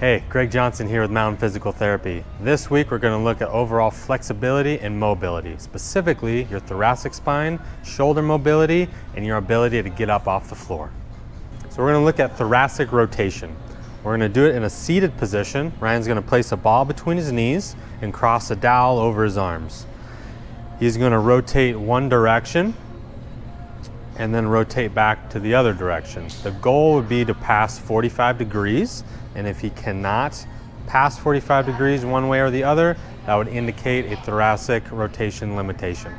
Hey, Greg Johnson here with Mountain Physical Therapy. This week we're going to look at overall flexibility and mobility, specifically your thoracic spine, shoulder mobility, and your ability to get up off the floor. So we're going to look at thoracic rotation. We're going to do it in a seated position. Ryan's going to place a ball between his knees and cross a dowel over his arms. He's going to rotate one direction and then rotate back to the other direction. The goal would be to pass 45 degrees, and if he cannot pass 45 degrees one way or the other, that would indicate a thoracic rotation limitation.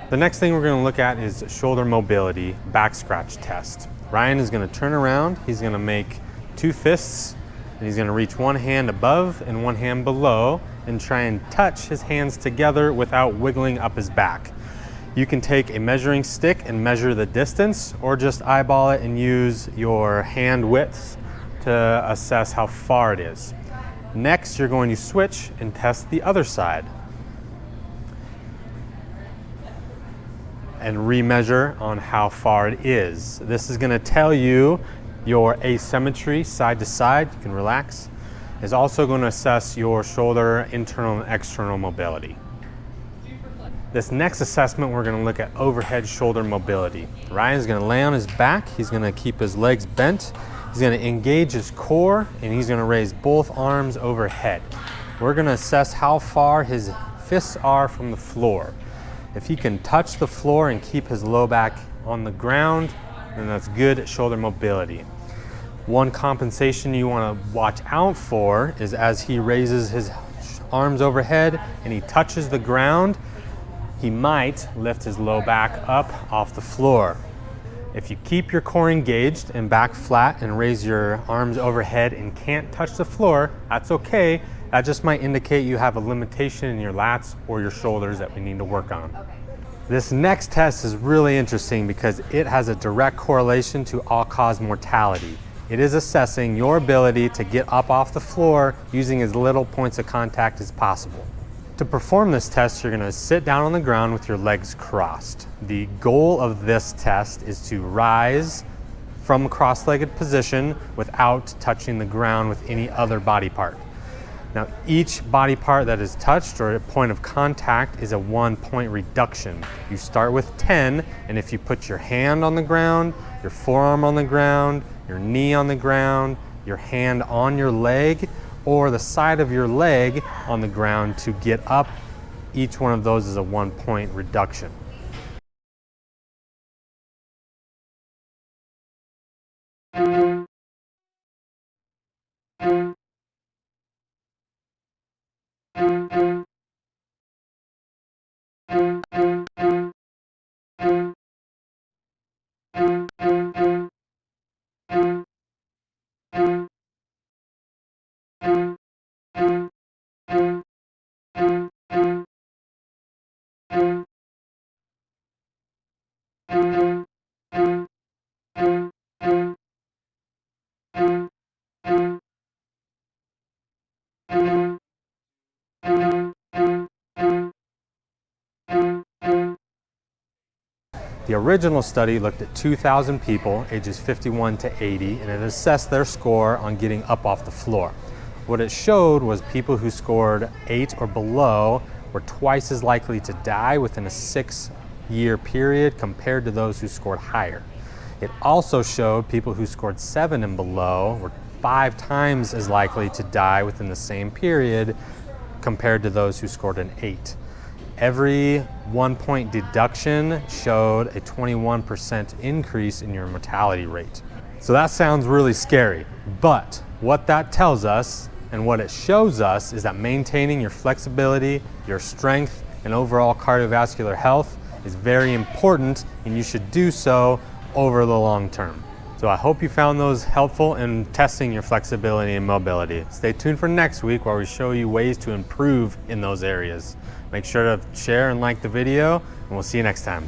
The next thing we're going to look at is shoulder mobility back scratch test. Ryan is going to turn around, he's going to make two fists, and he's going to reach one hand above and one hand below and try and touch his hands together without wiggling up his back. You can take a measuring stick and measure the distance, or just eyeball it and use your hand widths to assess how far it is. Next, you're going to switch and test the other side and remeasure on how far it is. This is going to tell you your asymmetry side to side. You can relax. It's also going to assess your shoulder internal and external mobility. This next assessment, we're going to look at overhead shoulder mobility. Ryan's going to lay on his back. He's going to keep his legs bent. He's going to engage his core, and he's going to raise both arms overhead. We're going to assess how far his fists are from the floor. If he can touch the floor and keep his low back on the ground, then that's good shoulder mobility. One compensation you want to watch out for is as he raises his arms overhead and he touches the ground, he might lift his low back up off the floor. If you keep your core engaged and back flat and raise your arms overhead and can't touch the floor, that's okay. That just might indicate you have a limitation in your lats or your shoulders that we need to work on. Okay. This next test is really interesting because it has a direct correlation to all-cause mortality. It is assessing your ability to get up off the floor using as little points of contact as possible. To perform this test, you're going to sit down on the ground with your legs crossed. The goal of this test is to rise from a cross-legged position without touching the ground with any other body part. Now, each body part that is touched or a point of contact is a 1-point reduction. You start with 10, and if you put your hand on the ground, your forearm on the ground, your knee on the ground, your hand on your leg, or the side of your leg on the ground to get up, each one of those is a 1-point reduction. The original study looked at 2,000 people ages 51 to 80, and it assessed their score on getting up off the floor. What it showed was people who scored 8 or below were twice as likely to die within a 6-year period compared to those who scored higher. It also showed people who scored 7 and below were 5 times as likely to die within the same period compared to those who scored an 8. Every 1-point deduction showed a 21% increase in your mortality rate. So that sounds really scary, but what that tells us and what it shows us is that maintaining your flexibility, your strength, and overall cardiovascular health is very important, and you should do so over the long term. So I hope you found those helpful in testing your flexibility and mobility. Stay tuned for next week where we show you ways to improve in those areas. Make sure to share and like the video, and we'll see you next time.